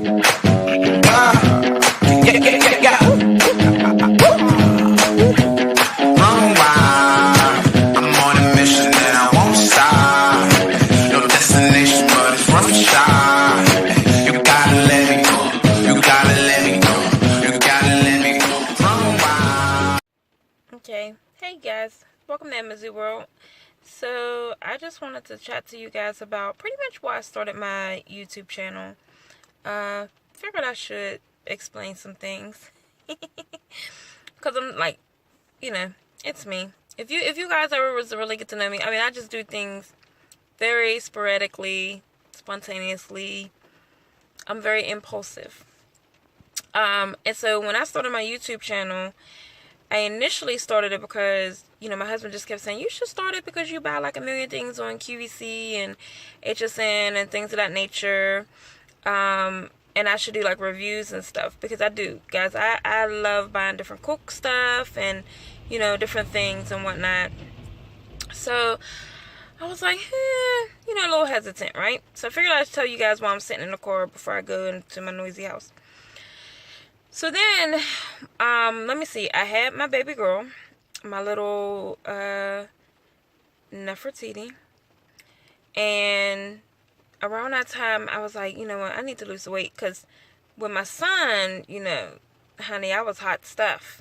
Okay, hey guys, welcome to Amazu World. So I just wanted to chat to you guys about pretty much why I started my YouTube channel. Figured I should explain some things because I'm like, it's me. If you guys ever was to really get to know me, I mean, I just do things very sporadically, spontaneously. I'm very impulsive. And so when I started my YouTube channel, I initially started it because, my husband just kept saying, you should start it because you buy like a million things on QVC and HSN and things of that nature. And I should do like reviews and stuff because I do, guys. I love buying different cook stuff and, different things and whatnot. So I was like, a little hesitant, right? So I figured I'd tell you guys while I'm sitting in the car before I go into my noisy house. So then, let me see. I had my baby girl, my little Nefertiti, and around that time, I was like, you know what, I need to lose the weight, because with my son, honey, I was hot stuff.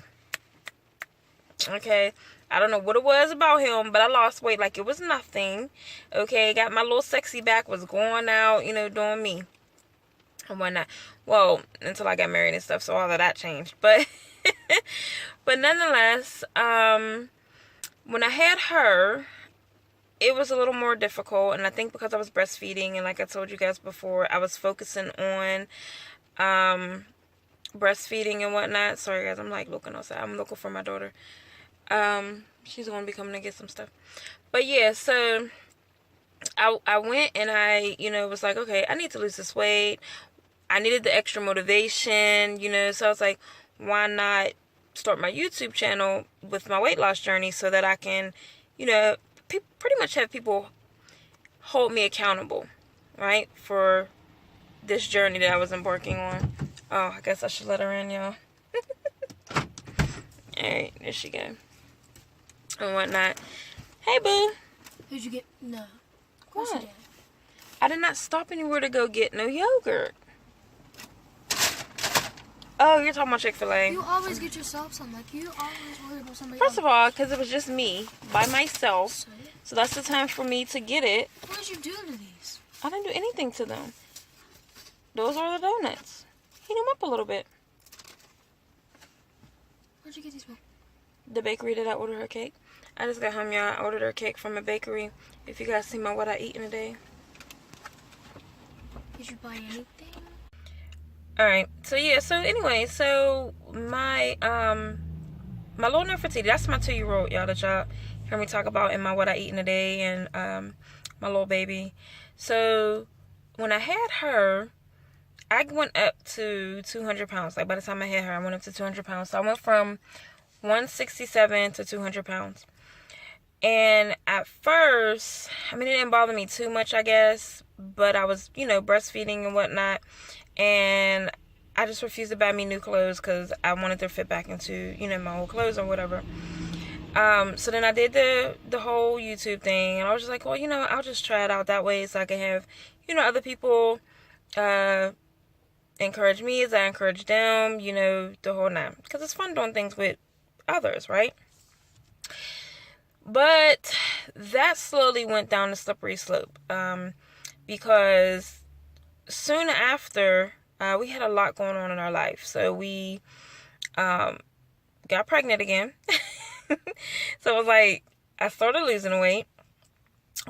Okay, I don't know what it was about him, but I lost weight like it was nothing. Okay, got my little sexy back, was going out, doing me and whatnot. Well, until I got married and stuff, so all of that changed. But but nonetheless, when I had her, it was a little more difficult, and I think because I was breastfeeding, and like I told you guys before, I was focusing on breastfeeding and whatnot. Sorry guys, I'm like looking outside. I'm looking for my daughter. She's gonna be coming to get some stuff. But yeah, so I went and I, was like, okay, I need to lose this weight. I needed the extra motivation, so I was like, why not start my YouTube channel with my weight loss journey so that I can, pretty much have people hold me accountable, right, for this journey that I was embarking on. Oh, I guess I should let her in, y'all. Alright, there she go. And whatnot. Hey, boo. Did you get? No. Of course What? you did. I did not stop anywhere to go get no yogurt. Oh, you're talking about Chick-fil-A. You always get yourself some. Like, you always worry about somebody First else. of all, because it was just me, by myself. So that's the time for me to get it. What did you do to these? I didn't do anything to them. Those are the donuts. Heat them up a little bit. Where'd you get these from? The bakery that I ordered her cake. I just got home, y'all. I ordered her cake from a bakery. If you guys see my what I eat in a day. Did you buy anything? Alright, so yeah, so anyway, so my my little Nefertiti, that's my 2-year-old, y'all, that y'all hear me talk about in my what I eat in a day, and my little baby. So when I had her, I went up to 200 pounds. Like by the time I had her, I went up to 200 pounds. So I went from 167 to 200 pounds. And at first, I mean, it didn't bother me too much, I guess, but I was, breastfeeding and whatnot. And I just refused to buy me new clothes because I wanted to fit back into, my old clothes or whatever. So then I did the whole YouTube thing, and I was just like, well, I'll just try it out that way so I can have, other people encourage me as I encourage them, the whole nine. Because it's fun doing things with others, right? But that slowly went down the slippery slope because soon after, we had a lot going on in our life. So we got pregnant again. So it was like, I started losing weight,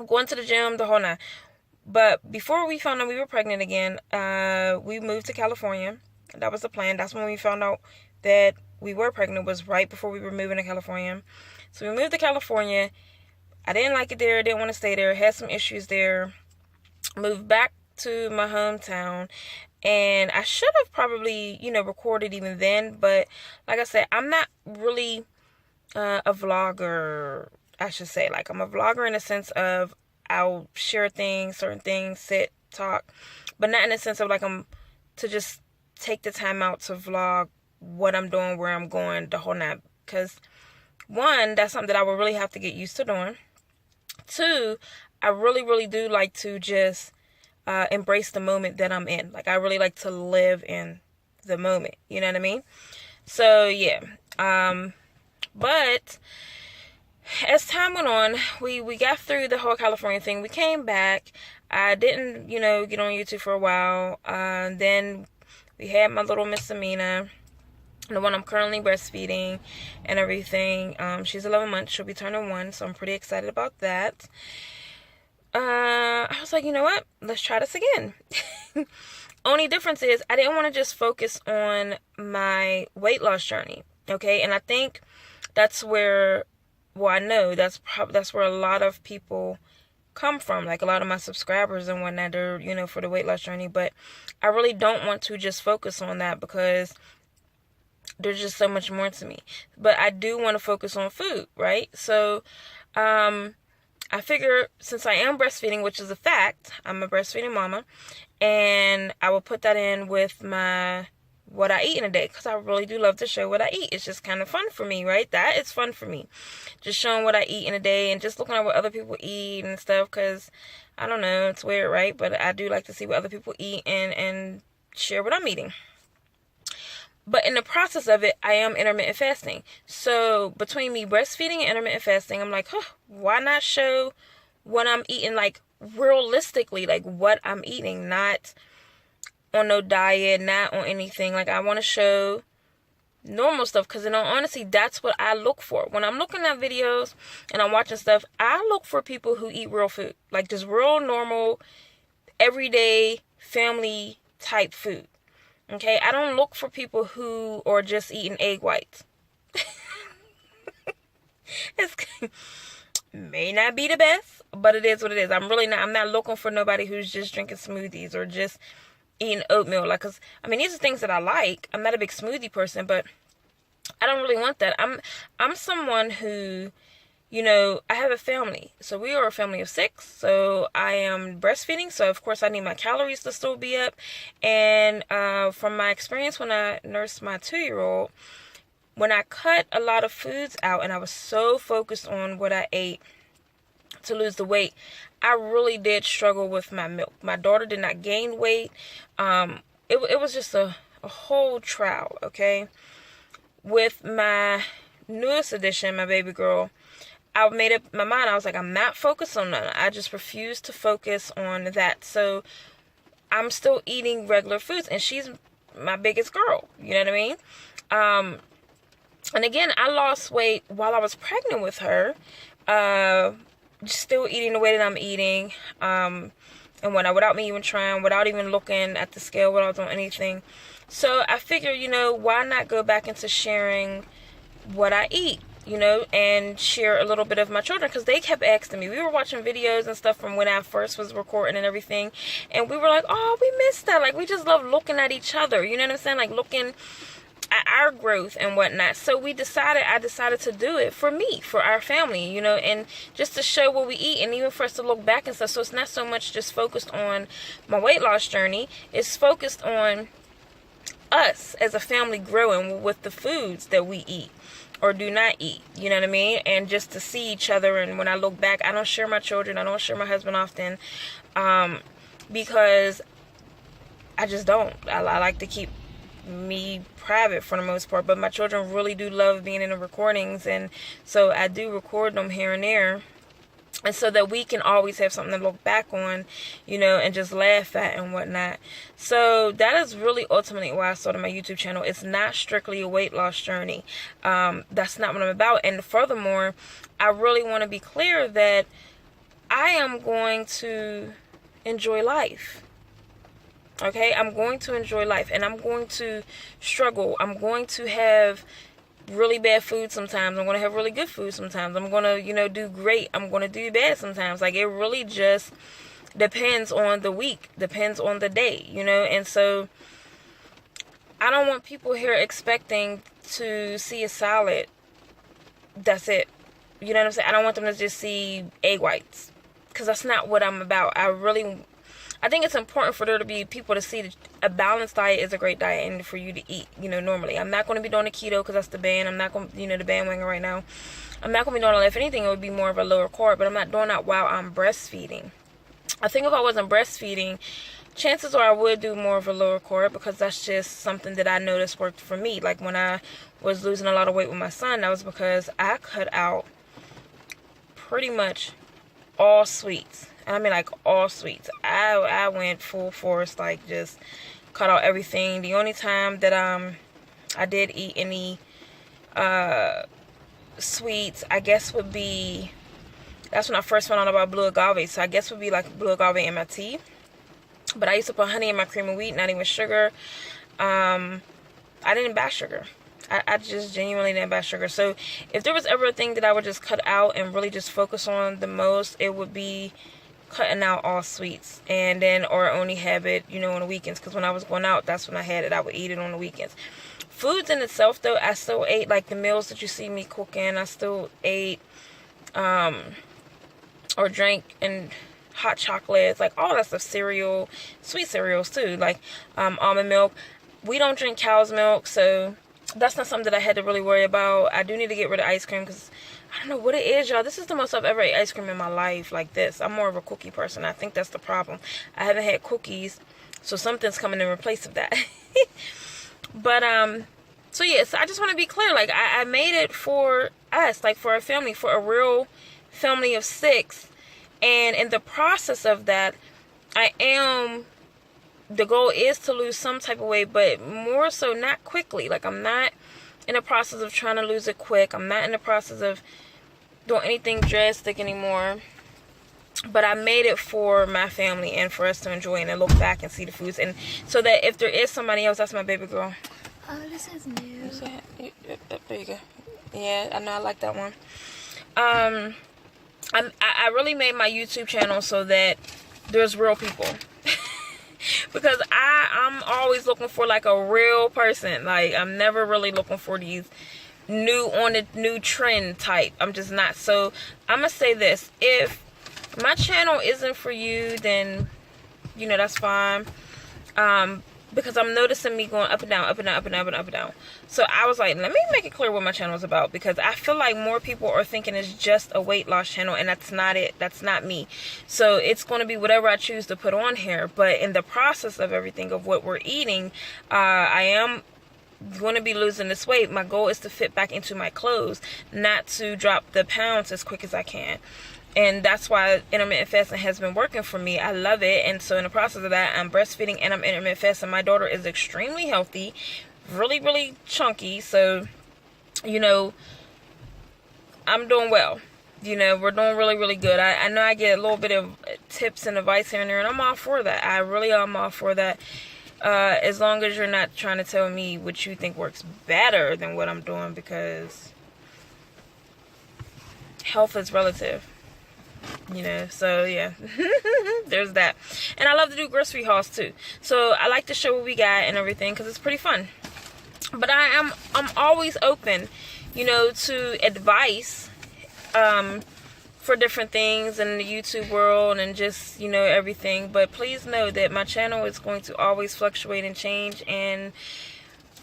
going to the gym, the whole nine. But before we found out we were pregnant again, we moved to California. That was the plan. That's when we found out that we were pregnant, was right before we were moving to California. So we moved to California. I didn't like it there. Didn't want to stay there. Had some issues there. Moved back to my hometown. And I should have probably, recorded even then. But like I said, I'm not really a vlogger, I should say. Like, I'm a vlogger in the sense of I'll share things, certain things, sit, talk. But not in the sense of like I'm to just take the time out to vlog what I'm doing, where I'm going, the whole night. Because one, that's something that I would really have to get used to doing. Two, I really, really do like to just embrace the moment that I'm in. Like, I really like to live in the moment. You know what I mean? So, yeah. But as time went on, we got through the whole California thing. We came back. I didn't, get on YouTube for a while. Then we had my little misdemeanor, the one I'm currently breastfeeding and everything. She's 11 months. She'll be turning 1, so I'm pretty excited about that. I was like, you know what? Let's try this again. Only difference is I didn't want to just focus on my weight loss journey, okay? And I think that's where, well, I know that's where a lot of people come from, like a lot of my subscribers and whatnot, are, for the weight loss journey. But I really don't want to just focus on that because there's just so much more to me. But I do want to focus on food, right? So, I figure since I am breastfeeding, which is a fact, I'm a breastfeeding mama, and I will put that in with what I eat in a day, because I really do love to show what I eat. It's just kind of fun for me, right? That is fun for me, just showing what I eat in a day and just looking at what other people eat and stuff, because I don't know, it's weird, right? But I do like to see what other people eat and share what I'm eating. But in the process of it, I am intermittent fasting. So between me breastfeeding and intermittent fasting, I'm like, why not show what I'm eating, like realistically, like what I'm eating, not on no diet, not on anything. Like, I want to show normal stuff, because in all honesty, that's what I look for. When I'm looking at videos and I'm watching stuff, I look for people who eat real food, like just real normal, everyday family type food. Okay, I don't look for people who are just eating egg whites. It may not be the best, but it is what it is. I'm not looking for nobody who's just drinking smoothies or just eating oatmeal. Like, cause I mean, these are things that I like. I'm not a big smoothie person, but I don't really want that. I'm someone who, I have a family. So we are a family of 6. So I am breastfeeding. So of course I need my calories to still be up. And from my experience when I nursed my 2-year-old, when I cut a lot of foods out and I was so focused on what I ate to lose the weight, I really did struggle with my milk. My daughter did not gain weight. It was just a whole trial, okay? With my newest addition, my baby girl, I made up my mind. I was like, I'm not focused on that. I just refuse to focus on that. So I'm still eating regular foods, and she's my biggest girl. You know what I mean? And again, I lost weight while I was pregnant with her. Still eating the way that I'm eating. And without me even trying, without even looking at the scale, without doing anything. So I figure, why not go back into sharing what I eat? And share a little bit of my children, because they kept asking me. We were watching videos and stuff from when I first was recording and everything, and we were like, oh, we missed that. Like, we just love looking at each other, you know what I'm saying? Like, looking at our growth and whatnot. So I decided to do it for me, for our family, and just to show what we eat, and even for us to look back and stuff. So it's not so much just focused on my weight loss journey. It's focused on us as a family growing with the foods that we eat or do not eat, you know what I mean? And just to see each other. And when I look back, I don't share my children, I don't share my husband often, because I just don't. I like to keep me private for the most part, but my children really do love being in the recordings, and so I do record them here and there, and so that we can always have something to look back on, and just laugh at and whatnot. So that is really ultimately why I started my YouTube channel. It's not strictly a weight loss journey. That's not what I'm about. And furthermore, I really want to be clear that I am going to enjoy life. Okay? I'm going to enjoy life, and I'm going to struggle. I'm going to have really bad food sometimes. I'm going to have really good food sometimes. I'm going to, do great. I'm going to do bad sometimes. Like, it really just depends on the week, depends on the day, and so I don't want people here expecting to see a salad. That's it. You know what I'm saying? I don't want them to just see egg whites, because that's not what I'm about. I think it's important for there to be people to see that a balanced diet is a great diet and for you to eat, normally. I'm not going to be doing the keto because that's the ban. I'm not going to, the bandwagon right now. I'm not going to be doing it. If anything, it would be more of a lower carb, but I'm not doing that while I'm breastfeeding. I think if I wasn't breastfeeding, chances are I would do more of a lower carb because that's just something that I noticed worked for me. Like when I was losing a lot of weight with my son, that was because I cut out pretty much all sweets. I mean, like all sweets. I went full force, like just cut out everything. The only time that I did eat any sweets, I guess would be, that's when I first found out about blue agave. So I guess would be like blue agave in my tea. But I used to put honey in my cream of wheat, not even sugar. I didn't buy sugar. I just genuinely didn't buy sugar. So if there was ever a thing that I would just cut out and really just focus on the most, it would be cutting out all sweets. And then, or only have it, on the weekends. Because when I was going out, that's when I had it. I would eat it on the weekends. Foods in itself, though, I still ate, like the meals that you see me cooking. I still ate, or drank and hot chocolates, like all that stuff, cereal, sweet cereals too, like almond milk. We don't drink cow's milk, so that's not something that I had to really worry about. I do need to get rid of ice cream because I don't know what it is, y'all. This is the most I've ever ate ice cream in my life, like this. I'm more of a cookie person. I think that's the problem. I haven't had cookies, so something's coming in replace of that. But so yeah, so I just want to be clear, like I made it for us, like for a family, for a real family of 6. And in the process of that, the goal is to lose some type of weight, but more so not quickly. Like I'm not in the process of trying to lose it quick. I'm not in the process of doing anything drastic anymore. But I made it for my family and for us to enjoy and look back and see the foods. And so that if there is somebody else, that's my baby girl. Oh, this is new. There you go. Yeah, I know, I like that one. I really made my YouTube channel so that there's real people. Because I'm always looking for like a real person. Like I'm never really looking for these new trend type. I'm just not. So I'm gonna say this: if my channel isn't for you, then that's fine. Because I'm noticing me going up and down, up and down, up and down, up and down. So I was like, let me make it clear what my channel is about, because I feel like more people are thinking it's just a weight loss channel, and that's not it. That's not me. So it's going to be whatever I choose to put on here. But in the process of everything of what we're eating, I am going to be losing this weight. My goal is to fit back into my clothes, not to drop the pounds as quick as I can. And that's why intermittent fasting has been working for me. I love it. And so in the process of that, I'm breastfeeding and I'm intermittent fasting. My daughter is extremely healthy, really, really chunky. So, I'm doing well. We're doing really, really good. I know I get a little bit of tips and advice here and there, and I'm all for that. I really am all for that. As long as you're not trying to tell me what you think works better than what I'm doing, because health is relative. So yeah. There's that. And I love to do grocery hauls too, so I like to show what we got and everything because it's pretty fun. But I'm always open to advice for different things in the YouTube world and just everything. But please know that my channel is going to always fluctuate and change in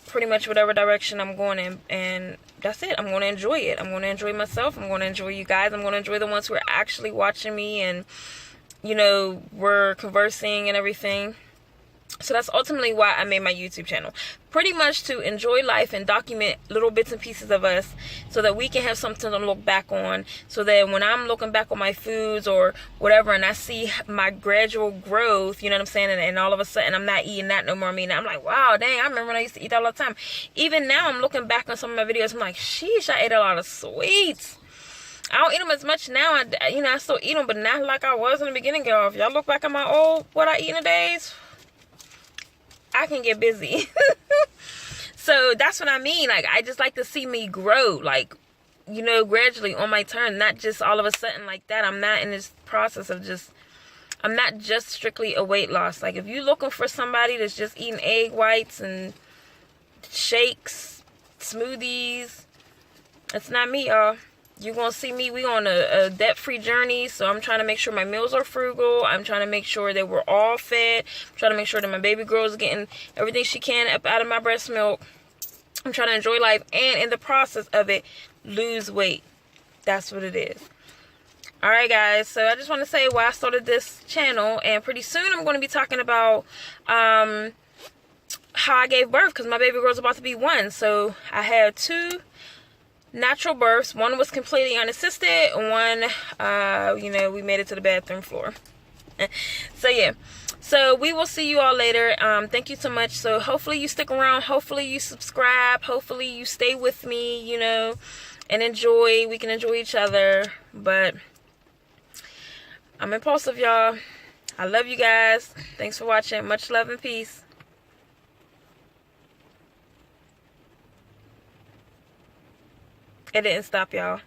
pretty much whatever direction I'm going in, and that's it. I'm going to enjoy it. I'm going to enjoy myself. I'm going to enjoy you guys. I'm going to enjoy the ones who are actually watching me and, we're conversing and everything. So that's ultimately why I made my YouTube channel. Pretty much to enjoy life and document little bits and pieces of us so that we can have something to look back on. So that when I'm looking back on my foods or whatever and I see my gradual growth, you know what I'm saying? And all of a sudden I'm not eating that no more. I'm like, wow, dang, I remember when I used to eat that all the time. Even now I'm looking back on some of my videos. I'm like, sheesh, I ate a lot of sweets. I don't eat them as much now. I still eat them, but not like I was in the beginning, girl. If y'all look back at my old, what I eat in the days, I can get busy. So that's what I mean. Like, I just like to see me grow, like, gradually on my turn, not just all of a sudden like that. I'm not in this process of I'm not just strictly a weight loss. Like, if you're looking for somebody that's just eating egg whites and shakes, smoothies, it's not me, y'all. You're going to see me. We on a debt-free journey. So I'm trying to make sure my meals are frugal. I'm trying to make sure that we're all fed. I'm trying to make sure that my baby girl is getting everything she can up out of my breast milk. I'm trying to enjoy life. And in the process of it, lose weight. That's what it is. Alright guys, so I just want to say why I started this channel, and pretty soon I'm going to be talking about how I gave birth, because my baby girl's about to be 1. So I had 2 natural births. One was completely unassisted, one we made it to the bathroom floor. So yeah, so we will see you all later. Thank you so much. So hopefully you stick around, hopefully you subscribe, hopefully you stay with me, and we can enjoy each other. But I'm impulsive, y'all. I love you guys. Thanks for watching. Much love and peace. It didn't stop, y'all.